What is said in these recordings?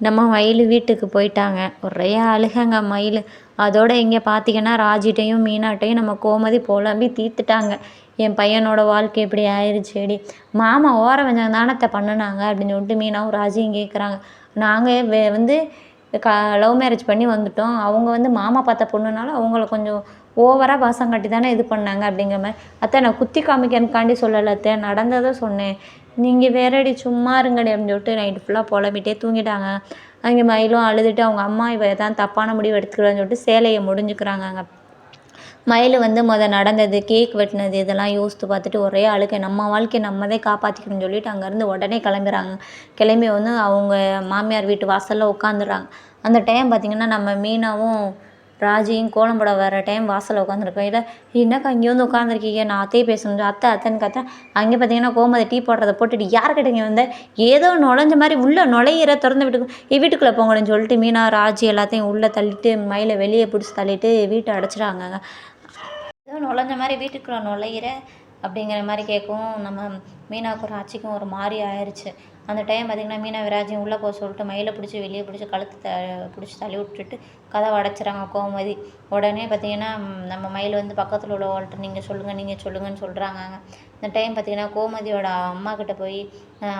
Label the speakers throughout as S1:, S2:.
S1: நம்ம மயில் வீட்டுக்கு போயிட்டாங்க. ஒரே அழுகங்க மயில். அதோட இங்கே பார்த்தீங்கன்னா ராஜிட்டையும் மீனாட்டையும் நம்ம கோமதி புலம்பி தீர்த்துட்டாங்க. என் பையனோட வாழ்க்கை இப்படி ஆயிடுச்சேடி. மாமா ஓர வஞ்சகம் தானத்தை பண்ணுனாங்க அப்படின்னு சொல்லிட்டு மீனாவும் ராஜியும் கேட்குறாங்க. நாங்கள் வந்து க லவ் மேரேஜ் பண்ணி வந்துட்டோம். அவங்க வந்து மாமா பார்த்த பொண்ணுனால அவங்கள கொஞ்சம் ஓவராக பாசம் காட்டி தானே இது பண்ணாங்க அப்படிங்கிற மாதிரி. அத்தை நான் குத்தி காமிக்கிறதுக்காண்டி சொல்லலை அத்தை, நடந்ததை சொன்னேன். நீங்கள் வேறடி சும்மா இருங்கடி அப்படின்னு சொல்லிட்டு நைட்டு ஃபுல்லாக புலம்பிட்டே தூங்கிட்டாங்க. அங்கே மயிலும் அழுதுட்டு அவங்க அம்மா இவ தான் தப்பான முடிவு எடுத்துக்கிறான்னு சொல்லிட்டு சேலையை முடிஞ்சுக்கிறாங்க. மயில் வந்து நடந்தது கேக் வெட்டினது இதெல்லாம் யோசித்து பார்த்துட்டு ஒரே அழுகை. நம்ம வாழ்க்கையை நம்மதே காப்பாற்றிக்கணும்னு சொல்லிட்டு அங்கேருந்து உடனே கிளம்புறாங்க. கிளம்பி வந்து அவங்க மாமியார் வீட்டு வாசலில் உட்காந்துடுறாங்க. அந்த டைம் பார்த்திங்கன்னா நம்ம மீனாவும் ராஜியும் கோலம் போட வர டைம் வாசலில் உட்காந்துருக்கோம். இல்லை என்னக்கா இங்கே வந்து உட்காந்துருக்கீங்க, நான் அத்தையை பேசணும் அத்தை அத்தைன்னு கத்தேன். அங்கே பார்த்தீங்கன்னா கோமதி டீ போடுறதை போட்டுட்டு யார்கிட்ட இங்கே வந்த ஏதோ நுழைஞ்ச மாதிரி உள்ளே நுழையிற திறந்து வீட்டுக்குள்ளே போங்கன்னு சொல்லிட்டு மீனா ராஜி எல்லாத்தையும் உள்ளே தள்ளிட்டு மயிலை வெளியே பிடிச்சி தள்ளிட்டு வீட்டை அடைச்சிட்டாங்க. ஏதோ நுழைஞ்ச மாதிரி வீட்டுக்குள்ளே நுழையிற அப்படிங்கிற மாதிரி கேட்கவும் நம்ம மீனாவுக்கும் ராஜிக்கும் ஒரு மாதிரி ஆயிடுச்சு. அந்த டைம் பார்த்திங்கன்னா மீனா விராஜையும் உள்ளே போக சொல்லிட்டு மயிலை பிடிச்சி வெளியே பிடிச்சி கழுத்து பிடிச்சி தள்ளி விட்டுட்டு கதவை அடைச்சிறாங்க கோமதி. உடனே பார்த்திங்கன்னா நம்ம மயில் வந்து பக்கத்தில் உள்ளவங்கள்ட்ட நீங்கள் சொல்லுங்கன்னு சொல்கிறாங்க. இந்த டைம் பார்த்திங்கன்னா கோமதியோட அம்மா கிட்டே போய்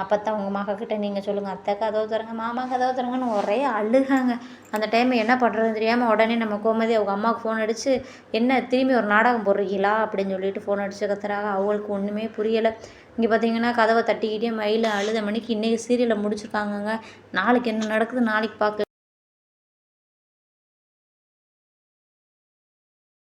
S1: அப்போத்தான் உங்கள் மகக்கிட்ட நீங்கள் சொல்லுங்கள், அத்தை கதவு தரங்க, மாமா கதவு தரங்கன்னு ஒரே அழுகாங்க. அந்த டைம் என்ன பண்ணுறதுன்னு தெரியாமல் உடனே நம்ம கோமதி அவங்க அம்மாவுக்கு ஃபோன் அடித்து என்ன திரும்பி ஒரு நாடகம் போடுறீங்களா அப்படின்னு சொல்லிட்டு ஃபோன் அடித்து கத்துறாங்க. அவங்களுக்கு ஒன்றுமே புரியலை. இங்கே பார்த்தீங்கன்னா கதவை தட்டிக்கிட்டே மயில் அழுத மணிக்கு இன்றைக்கி சீரியலை முடிச்சிருக்காங்கங்க. நாளைக்கு என்ன நடக்குது நாளைக்கு பார்க்கலாம்.